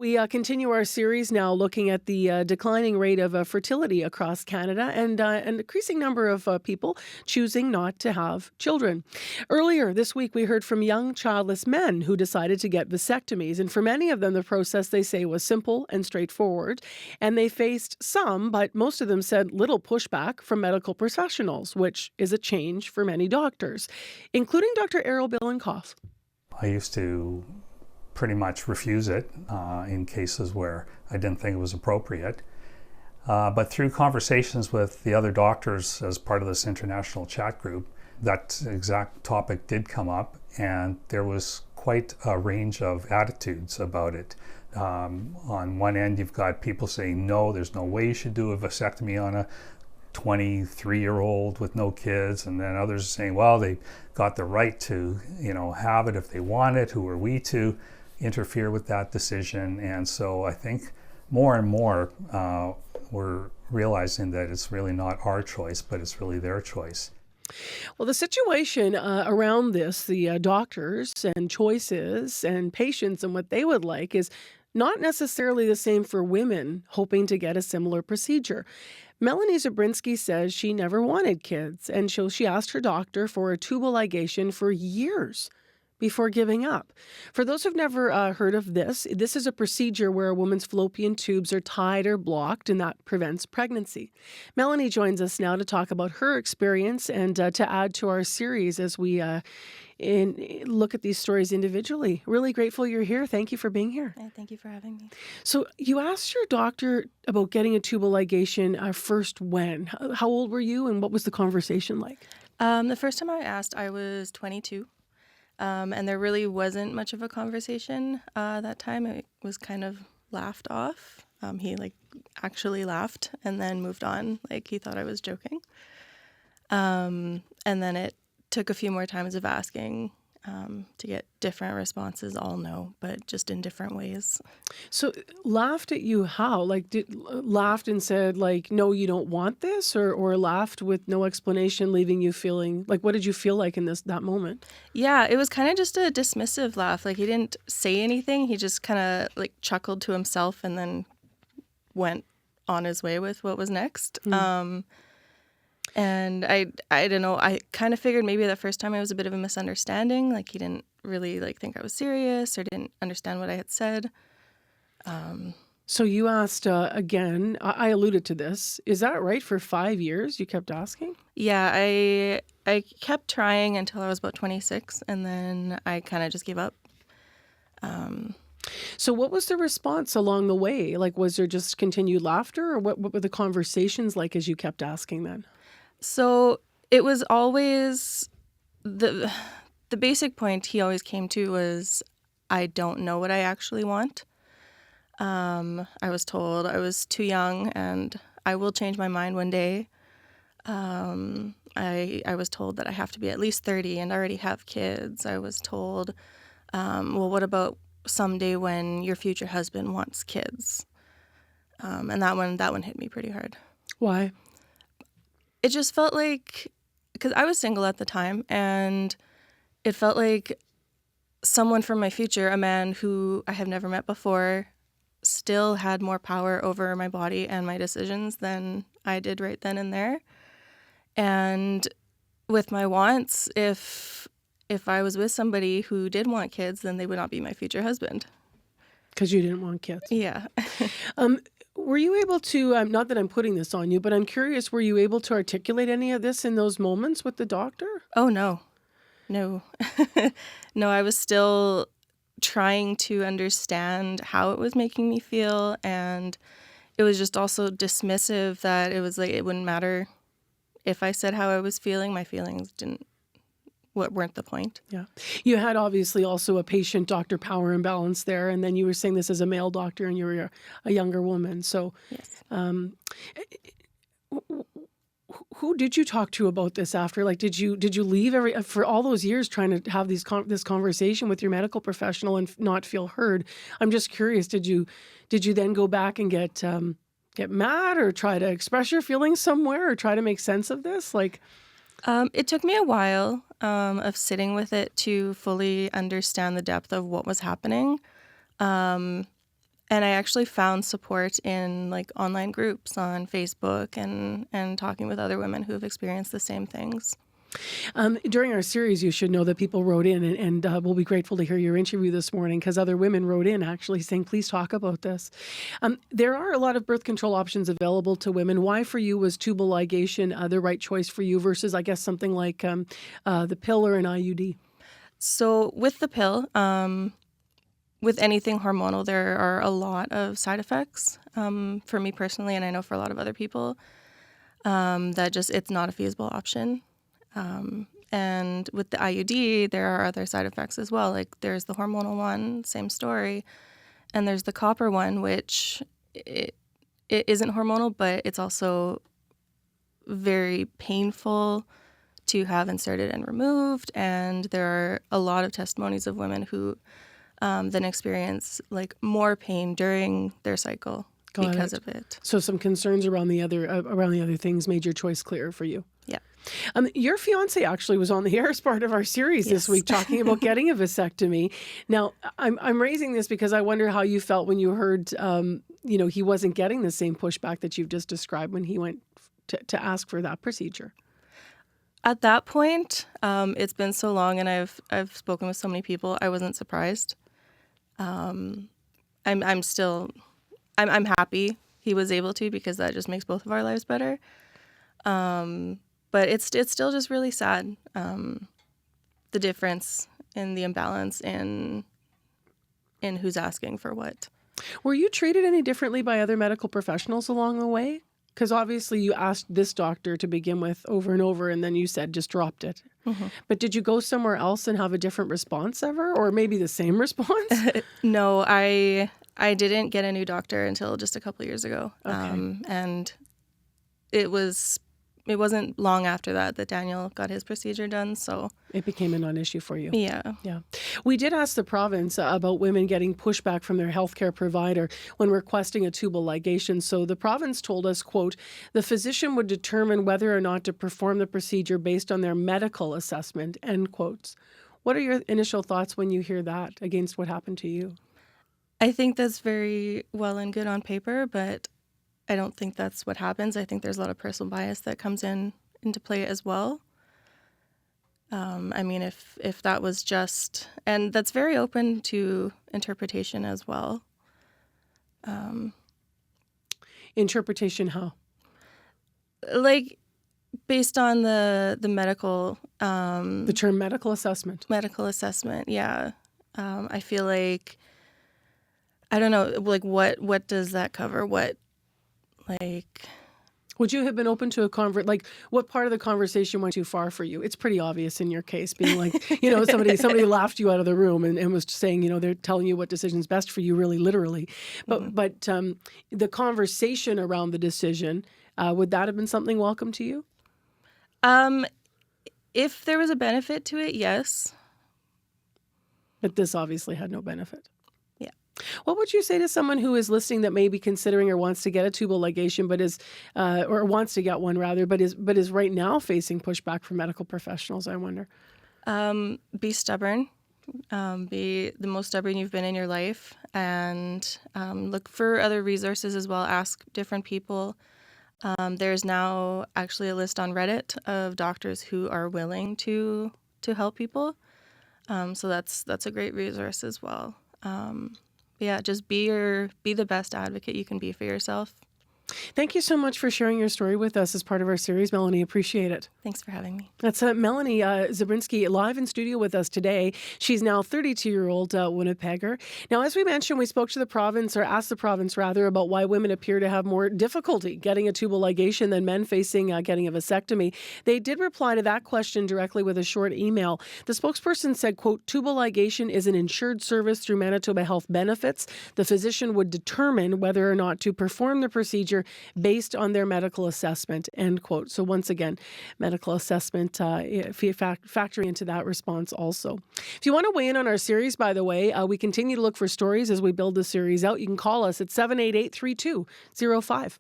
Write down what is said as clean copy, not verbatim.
We continue our series now looking at the declining rate of fertility across Canada and an increasing number of people choosing not to have children. Earlier this week, we heard from young childless men who decided to get vasectomies. And for many of them, the process, they say, was simple and straightforward. And they faced some, but most of them said little pushback from medical professionals, which is a change for many doctors, including Dr. Errol Billenkoff. I used to pretty much refuse it in cases where I didn't think it was appropriate. But through conversations with the other doctors as part of this international chat group, that exact topic did come up, and there was quite a range of attitudes about it. On one end, you've got people saying, no, there's no way you should do a vasectomy on a 23-year-old with no kids, and then others are saying, well, they got the right to, have it if they want it. Who are we to interfere with that decision? And so I think more and more we're realizing that it's really not our choice, but it's really their choice. Well, the situation around this, the doctors and choices and patients and what they would like is not necessarily the same for women hoping to get a similar procedure. Melanie Zebrynski says she never wanted kids, and so she asked her doctor for a tubal ligation for years before giving up. For those who've never heard of this is a procedure where a woman's fallopian tubes are tied or blocked, and that prevents pregnancy. Melanie joins us now to talk about her experience and to add to our series as we look at these stories individually. Really grateful you're here. Thank you for being here. Thank you for having me. So you asked your doctor about getting a tubal ligation first when? How old were you, and what was the conversation like? The first time I asked, I was 22. And there really wasn't much of a conversation that time. It was kind of laughed off. He actually laughed and then moved on. He thought I was joking. And then it took a few more times of asking to get different responses, all no, but just in different ways. So laughed at you how? Laughed and said, no, you don't want this? Or laughed with no explanation, leaving you feeling, what did you feel like in that moment? Yeah, it was kind of just a dismissive laugh. He didn't say anything. He just kind of chuckled to himself and then went on his way with what was next. And I don't know, I kind of figured maybe the first time it was a bit of a misunderstanding. He didn't really think I was serious or didn't understand what I had said. So you asked again, I alluded to this. Is that right? For 5 years you kept asking? Yeah, I kept trying until I was about 26, and then I kind of just gave up. So what was the response along the way? Was there just continued laughter, or what were the conversations like as you kept asking then? So it was always the basic point he always came to was, I don't know what I actually want. I was told I was too young and I will change my mind one day. I was told that I have to be at least 30 and already have kids. I was told, well, what about someday when your future husband wants kids? And that one hit me pretty hard. Why? It just felt because I was single at the time, and it felt like someone from my future, a man who I have never met before, still had more power over my body and my decisions than I did right then and there. And with my wants, if I was with somebody who did want kids, then they would not be my future husband. Because you didn't want kids? Yeah. Were you able to, not that I'm putting this on you, but I'm curious, were you able to articulate any of this in those moments with the doctor? Oh, no. No, I was still trying to understand how it was making me feel, and it was just also dismissive that it was it wouldn't matter if I said how I was feeling. My feelings weren't the point. Yeah. You had obviously also a patient-doctor power imbalance there, and then you were saying this as a male doctor and you were a younger woman. So yes. Who did you talk to about this after? Did you leave for all those years trying to have this conversation with your medical professional and not feel heard? I'm just curious. Did you then go back and get mad or try to express your feelings somewhere or try to make sense of this? It took me a while of sitting with it to fully understand the depth of what was happening. And I actually found support in like online groups on Facebook and talking with other women who have experienced the same things. During our series, you should know that people wrote in, and we'll be grateful to hear your interview this morning because other women wrote in actually saying, please talk about this. There are a lot of birth control options available to women. Why for you was tubal ligation the right choice for you versus, I guess, something like the pill or an IUD? So with the pill, with anything hormonal, there are a lot of side effects for me personally, and I know for a lot of other people, that just it's not a feasible option. And with the IUD, there are other side effects as well. Like there's the hormonal one, same story, and there's the copper one, which it isn't hormonal, but it's also very painful to have inserted and removed. And there are a lot of testimonies of women who then experience like more pain during their cycle because of it. So some concerns around the other things made your choice clearer for you. Yeah. Your fiance actually was on the air as part of our series this week talking about getting a vasectomy. Now, I'm raising this because I wonder how you felt when you heard, he wasn't getting the same pushback that you've just described when he went to ask for that procedure. At that point, it's been so long, and I've spoken with so many people. I wasn't surprised. I'm happy he was able to, because that just makes both of our lives better. But it's still just really sad, the difference in the imbalance in who's asking for what. Were you treated any differently by other medical professionals along the way? Because obviously you asked this doctor to begin with over and over, and then you said just dropped it. Mm-hmm. But did you go somewhere else and have a different response ever, or maybe the same response? No, I didn't get a new doctor until just a couple of years ago. Okay. And it wasn't long after that Daniel got his procedure done, so it became a non-issue for you. Yeah. We did ask the province about women getting pushback from their healthcare provider when requesting a tubal ligation. So the province told us, quote, the physician would determine whether or not to perform the procedure based on their medical assessment, end quotes. What are your initial thoughts when you hear that against what happened to you? I think that's very well and good on paper, but I don't think that's what happens. I think there's a lot of personal bias that comes into play as well. I mean, if that was just, and that's very open to interpretation as well. Interpretation how? Like based on the medical. The term medical assessment. Medical assessment, yeah. I feel like, I don't know, like what does that cover? Would you have been open to like what part of the conversation went too far for you? It's pretty obvious in your case, being like, somebody laughed you out of the room and was saying, they're telling you what decision's best for you, really literally. But the conversation around the decision, would that have been something welcome to you? If there was a benefit to it, yes. But this obviously had no benefit. Yeah. What would you say to someone who is listening that may be considering or wants to get a tubal ligation, but is, or wants to get one rather, but is right now facing pushback from medical professionals? I wonder. Be stubborn. Be the most stubborn you've been in your life, and look for other resources as well. Ask different people. There's now actually a list on Reddit of doctors who are willing to help people. So that's a great resource as well. Yeah, just be the best advocate you can be for yourself. Thank you so much for sharing your story with us as part of our series, Melanie. Appreciate it. Thanks for having me. That's Melanie Zebrynski live in studio with us today. She's now 32-year-old Winnipegger. Now, as we mentioned, we spoke to the province, or asked the province rather, about why women appear to have more difficulty getting a tubal ligation than men facing getting a vasectomy. They did reply to that question directly with a short email. The spokesperson said, quote, tubal ligation is an insured service through Manitoba Health Benefits. The physician would determine whether or not to perform the procedure based on their medical assessment, end quote. So once again, medical assessment factoring into that response also. If you want to weigh in on our series, by the way, we continue to look for stories as we build the series out. You can call us at 788-3205.